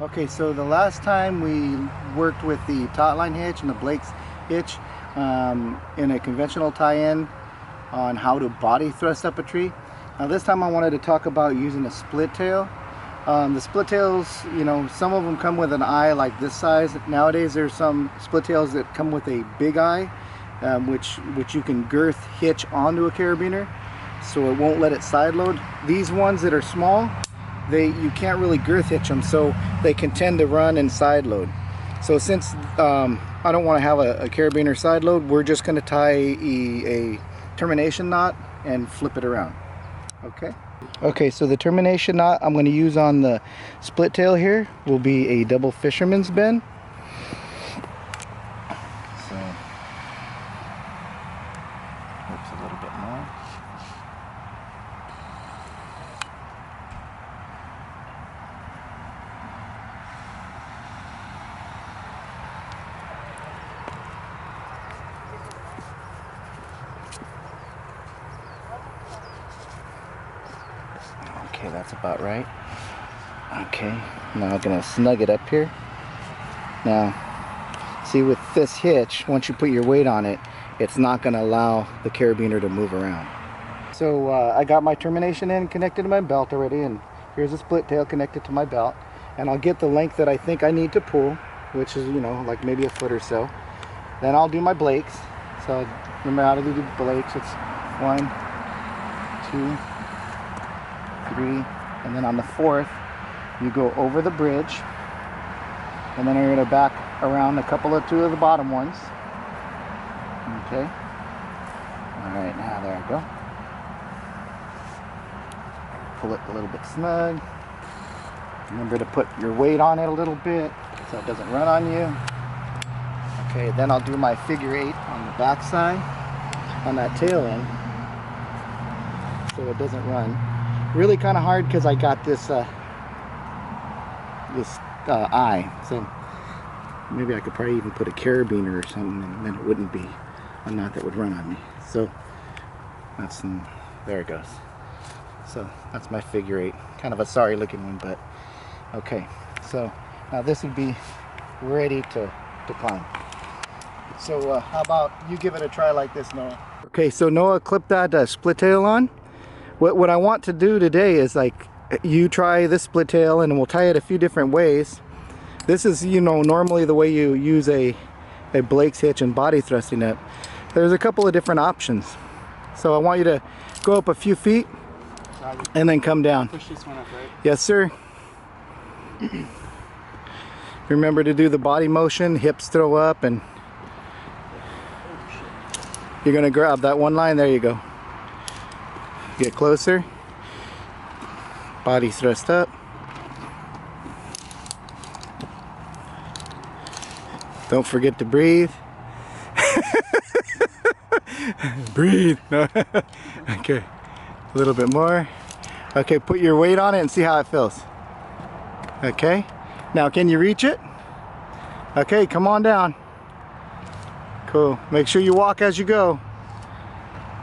Okay, so the last time we worked with the taut line hitch and the Blake's hitch in a conventional tie-in on how to body thrust up a tree. Now this time I wanted to talk about using a split tail. The split tails, you know, some of them come with an eye like this size. Nowadays there's some split tails that come with a big eye, which you can girth hitch onto a carabiner so it won't let it side load. These ones that are small, you can't really girth hitch them, so they can tend to run and side load. So since I don't want to have a carabiner side load, we're just going to tie a termination knot and flip it around. Okay, so the termination knot I'm going to use on the split tail here will be a double fisherman's bend. So oops, a little bit more. Okay, that's about right. Okay, now I'm gonna snug it up here. Now, see, with this hitch, once you put your weight on it, it's not gonna allow the carabiner to move around. So I got my termination end connected to my belt already, and here's a split tail connected to my belt. And I'll get the length that I think I need to pull, which is, you know, like maybe a foot or so. Then I'll do my Blakes. So remember how to do the Blakes. It's 1, 2, 3, and then on the 4th you go over the bridge, and then you're going to back around two of the bottom ones. Okay, alright, now there I go. Pull it a little bit snug. Remember to put your weight on it a little bit so it doesn't run on you. Okay, then I'll do my figure 8 on the back side on that tail end so it doesn't run. Really kind of hard because I got this eye, so maybe I could probably even put a carabiner or something, and then it wouldn't be a knot that would run on me. So that's there it goes. So that's my figure 8, kind of a sorry looking one, but okay. So now this would be ready to climb. So how about you give it a try like this, Noah? Okay, so Noah clipped that split tail on. What I want to do today is, like, you try this split tail and we'll tie it a few different ways. This is, you know, normally the way you use a Blake's hitch and body thrusting it. There's a couple of different options. So I want you to go up a few feet and then come down. Push this one up, right? Yes, sir. Remember to do the body motion, hips throw up, and you're going to grab that one line. There you go. Get closer, body thrust up, don't forget to breathe. Breathe. No. Okay, a little bit more. Okay, put your weight on it and see how it feels. Okay, now can you reach it? Okay, come on down. Cool, make sure you walk as you go.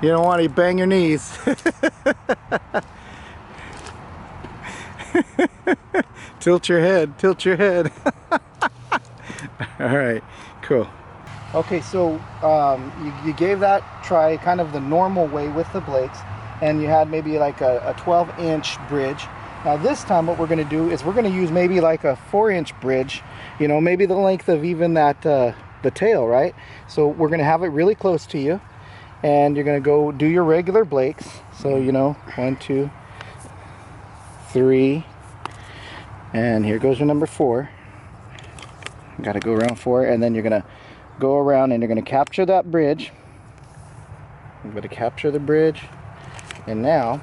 You don't want to bang your knees. Tilt your head, tilt your head. Alright, cool. Okay, so you gave that try kind of the normal way with the Blakes, and you had maybe like a 12-inch bridge. Now this time what we're going to do is we're going to use maybe like a 4-inch bridge, you know, maybe the length of even that the tail, right? So we're going to have it really close to you. And you're going to go do your regular Blakes. So, you know, 1, 2, 3. And here goes your number 4. Got to go around 4. And then you're going to go around and you're going to capture that bridge. You're going to capture the bridge. And now,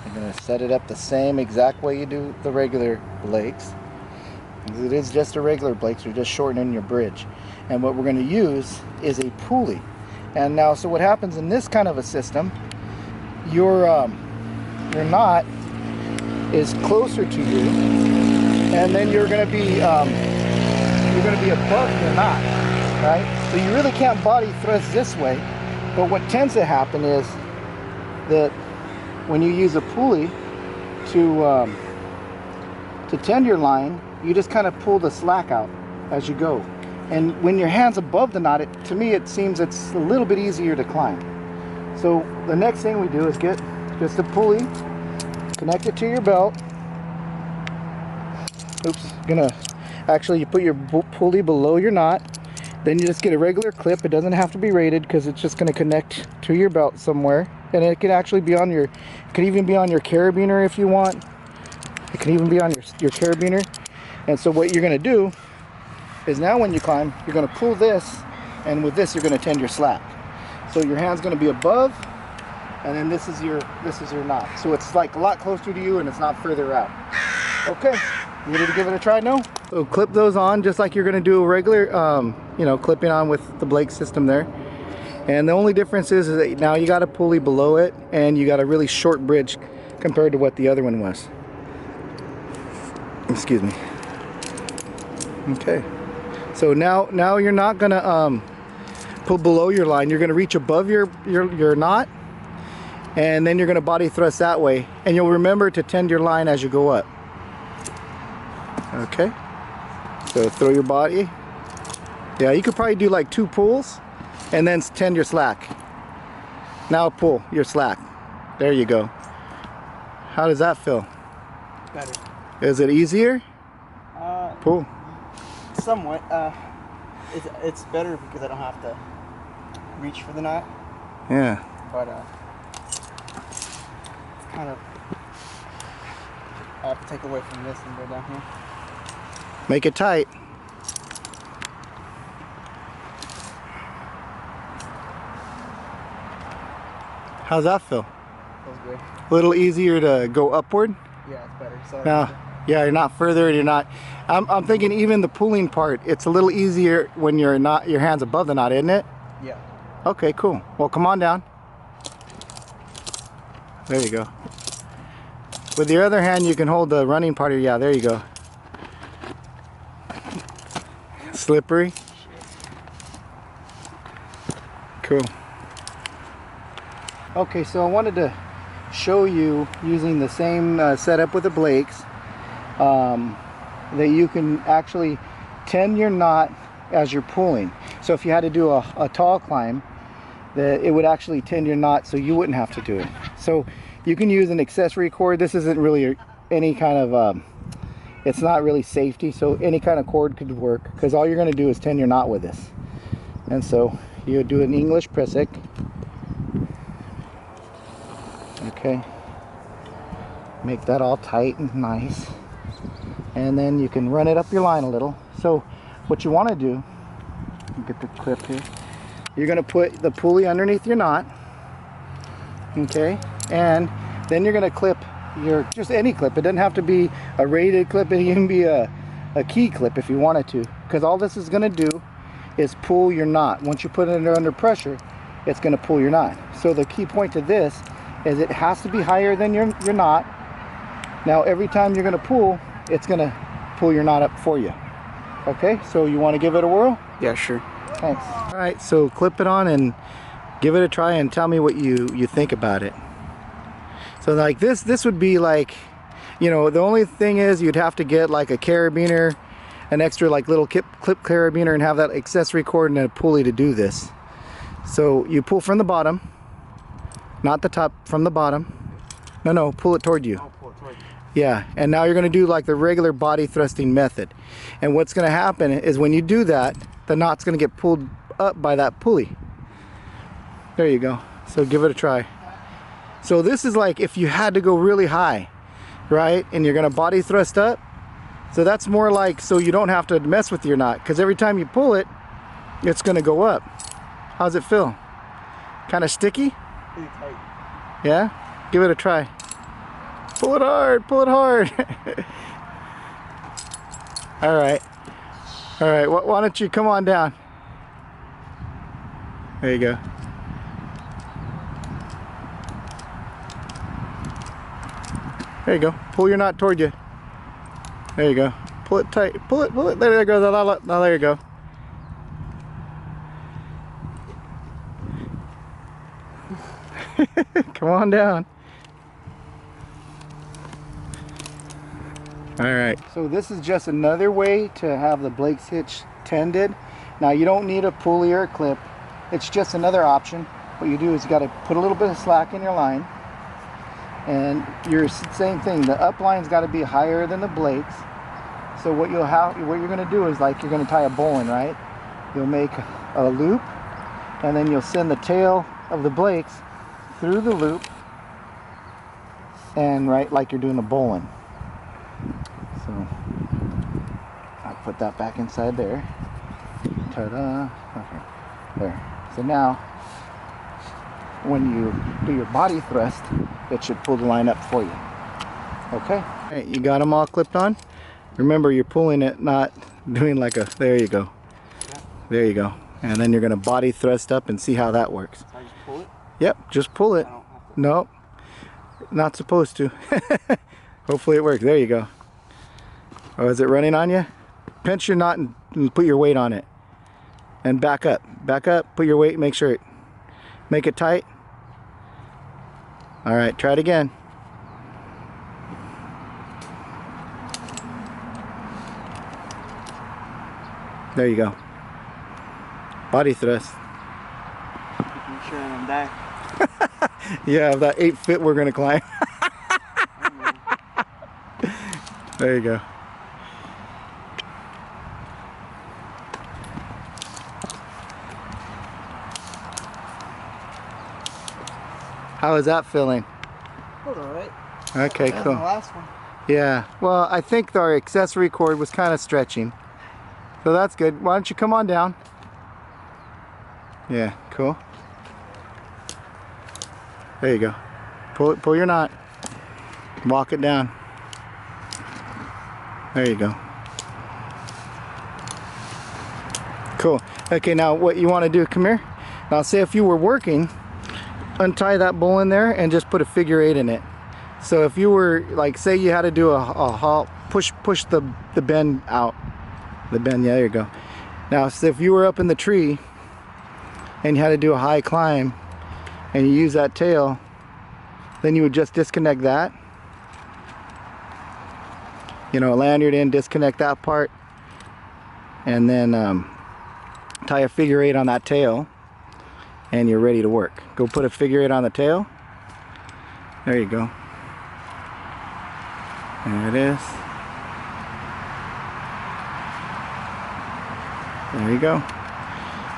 you're going to set it up the same exact way you do the regular Blakes. It is just a regular Blakes. You're just shortening your bridge. And what we're going to use is a pulley. And now, so what happens in this kind of a system, your knot is closer to you, and then you're going to be above the knot, right? So you really can't body thrust this way. But what tends to happen is that when you use a pulley to to tend your line, you just kind of pull the slack out as you go. And when your hand's above the knot, to me it seems it's a little bit easier to climb. So the next thing we do is get just a pulley, connect it to your belt. Oops, actually you put your pulley below your knot. Then you just get a regular clip. It doesn't have to be rated because it's just going to connect to your belt somewhere. And it can actually be on your, it could even be on your carabiner if you want. It can even be on your carabiner. And so what you're going to do is now when you climb, you're going to pull this, and with this you're going to tend your slack. So your hand's going to be above, and then this is your knot. So it's like a lot closer to you and it's not further out. Okay, you ready to give it a try now? So clip those on just like you're going to do a regular, you know, clipping on with the Blake system there. And the only difference is that now you got a pulley below it, and you got a really short bridge compared to what the other one was. Excuse me. Okay. So now you're not gonna pull below your line. You're gonna reach above your knot, and then you're gonna body thrust that way. And you'll remember to tend your line as you go up. Okay. So throw your body. Yeah, you could probably do like 2 pulls, and then tend your slack. Now pull your slack. There you go. How does that feel? Better. Is it easier? Pull. Somewhat. It's better because I don't have to reach for the knot. Yeah. But it's kind of, I have to take away from this and go down here. Make it tight. How's that feel? Feels good. A little easier to go upward? Yeah, it's better. Sorry. No. Yeah, you're not further, and you're not. I'm thinking even the pulling part, it's a little easier when you're not, your hand's above the knot, isn't it? Yeah. Okay, cool. Well, come on down. There you go. With your other hand, you can hold the running part. Yeah, there you go. Slippery. Cool. Okay, so I wanted to show you using the same setup with the Blakes, that you can actually tend your knot as you're pulling. So if you had to do a tall climb, that it would actually tend your knot so you wouldn't have to do it. So you can use an accessory cord. This isn't really any kind of it's not really safety, so any kind of cord could work, because all you're going to do is tend your knot with this. And so you do an English press-it. Okay, make that all tight and nice, and then you can run it up your line a little. So what you want to do, get the clip here, you're going to put the pulley underneath your knot, okay, and then you're going to clip your, just any clip. It doesn't have to be a rated clip, it can even be a key clip if you wanted to, because all this is going to do is pull your knot. Once you put it under pressure, it's going to pull your knot. So the key point to this is it has to be higher than your knot. Now every time you're going to pull, it's going to pull your knot up for you. Okay, so you want to give it a whirl? Yeah, sure. Thanks. All right, so clip it on and give it a try and tell me what you think about it. So like this would be like, you know, the only thing is you'd have to get like a carabiner, an extra like little clip carabiner, and have that accessory cord and a pulley to do this. So you pull from the bottom, not the top, from the bottom. No, pull it toward you. Oh, pull it toward you. Yeah, and now you're going to do like the regular body thrusting method. And what's going to happen is when you do that, the knot's going to get pulled up by that pulley. There you go. So give it a try. So this is like if you had to go really high, right? And you're going to body thrust up. So that's more like so you don't have to mess with your knot, because every time you pull it, it's going to go up. How's it feel? Kind of sticky? Pretty tight. Yeah? Give it a try. Pull it hard, pull it hard. All right. All right, why don't you come on down? There you go. There you go. Pull your knot toward you. There you go. Pull it tight. Pull it. There you go. Now there you go. Come on down. All right. So this is just another way to have the Blake's hitch tended. Now you don't need a pulley or a clip. It's just another option. What you do is you got to put a little bit of slack in your line, and your same thing. The up line's got to be higher than the Blake's. So what you're going to do is, like, you're going to tie a bowline, right? You'll make a loop, and then you'll send the tail of the Blake's through the loop, and right like you're doing a bowline. So I'll put that back inside there. Ta-da! Okay, there. So now, when you do your body thrust, it should pull the line up for you. Okay. All right, you got them all clipped on. Remember, you're pulling it, not doing like a. There you go. There you go. And then you're going to body thrust up and see how that works. So I just pull it? Yep, just pull it. No, not supposed to. Hopefully it works. There you go. Oh, is it running on you? Pinch your knot and put your weight on it. And back up. Back up, put your weight, make sure it. Make it tight. All right, try it again. There you go. Body thrust. Making sure I'm back. Yeah, that 8 foot we're gonna climb. There you go. How is that feeling? Hold on, right? Okay, That's cool. the last one. Yeah, well, I think our accessory cord was kind of stretching. So that's good. Why don't you come on down? Yeah, cool. There you go. Pull your knot. Walk it down. There you go. Cool. Okay, now what you want to do, come here. Now say if you were working, untie that bowl in there and just put a figure 8 in it. So if you were, like, say you had to do a halt, push the bend out. The bend, yeah, there you go. Now, so if you were up in the tree and you had to do a high climb and you use that tail, then you would just disconnect that. You know, lanyard in, disconnect that part, and then tie a figure 8 on that tail, and you're ready to work. Go put a figure 8 on the tail. There you go. There it is. There you go.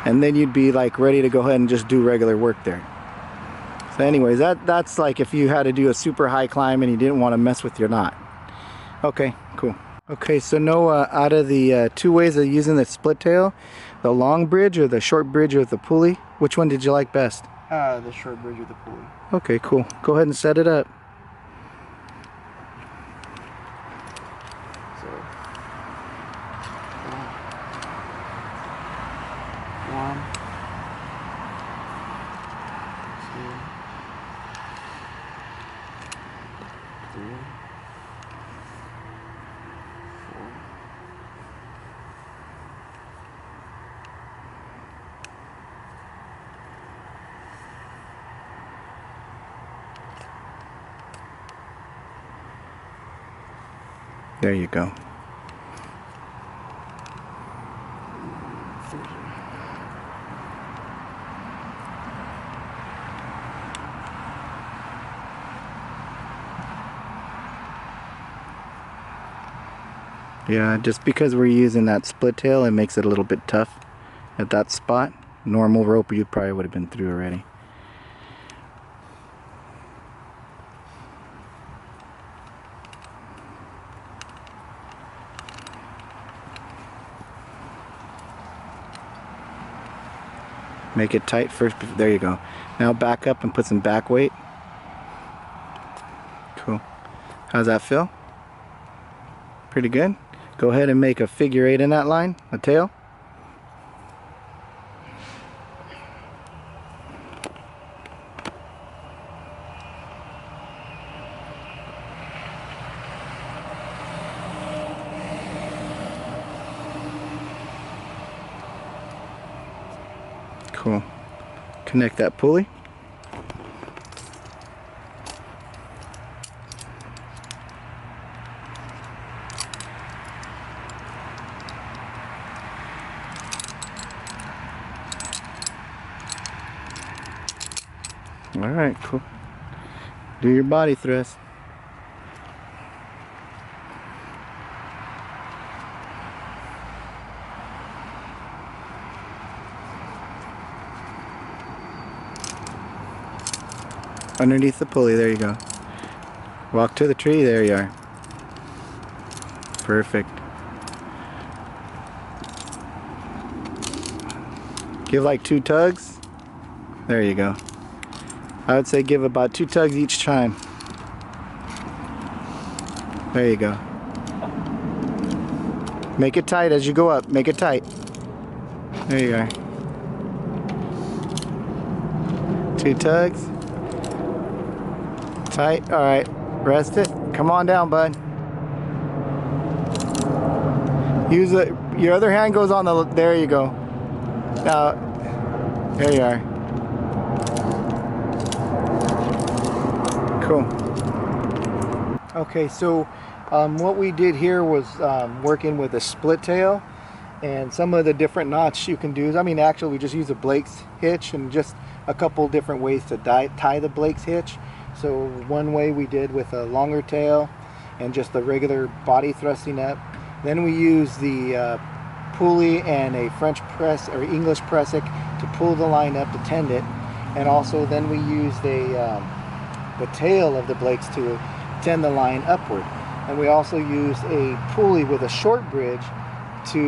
And then you'd be like ready to go ahead and just do regular work there. So anyways, that's like if you had to do a super high climb and you didn't want to mess with your knot. Okay, cool. Okay, so Noah, out of the 2 ways of using the split tail, the long bridge or the short bridge with the pulley, which one did you like best? The short bridge with the pulley. Okay, cool. Go ahead and set it up. So, 1, 2, 3, 4. There you go. Yeah, just because we're using that split tail, it makes it a little bit tough at that spot. Normal rope, you probably would have been through already. Make it tight first. There you go. Now back up and put some back weight. Cool. How's that feel? Pretty good. Go ahead and make a figure 8 in that line, a tail. Cool. Connect that pulley. Alright, cool. Do your body thrust. Underneath the pulley, there you go. Walk to the tree, there you are. Perfect. Give like 2 tugs. There you go. I would say give about 2 tugs each time. There you go. Make it tight as you go up. Make it tight. There you are. 2 tugs. Tight. Alright. Rest it. Come on down, bud. Use it. Your other hand goes on the... There you go. Now, there you are. Cool. Okay, so what we did here was working with a split tail, and some of the different knots you can do. I mean, actually, we just use a Blake's hitch and just a couple different ways to tie the Blake's hitch. So one way we did with a longer tail and just the regular body thrusting up. Then we use the pulley and a French press or English pressic to pull the line up to tend it, and also then we used the tail of the Blake's to tend the line upward. And we also used a pulley with a short bridge to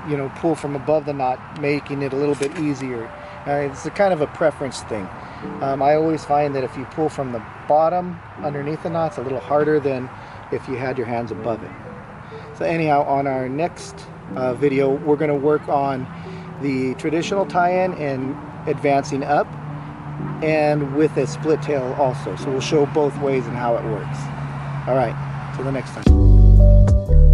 you know, pull from above the knot, making it a little bit easier. It's a kind of a preference thing. I always find that if you pull from the bottom underneath the knot, it's a little harder than if you had your hands above it. So anyhow, on our next video, we're going to work on the traditional tie-in and advancing up, and with a split tail also. So we'll show both ways and how it works. All right, till the next time.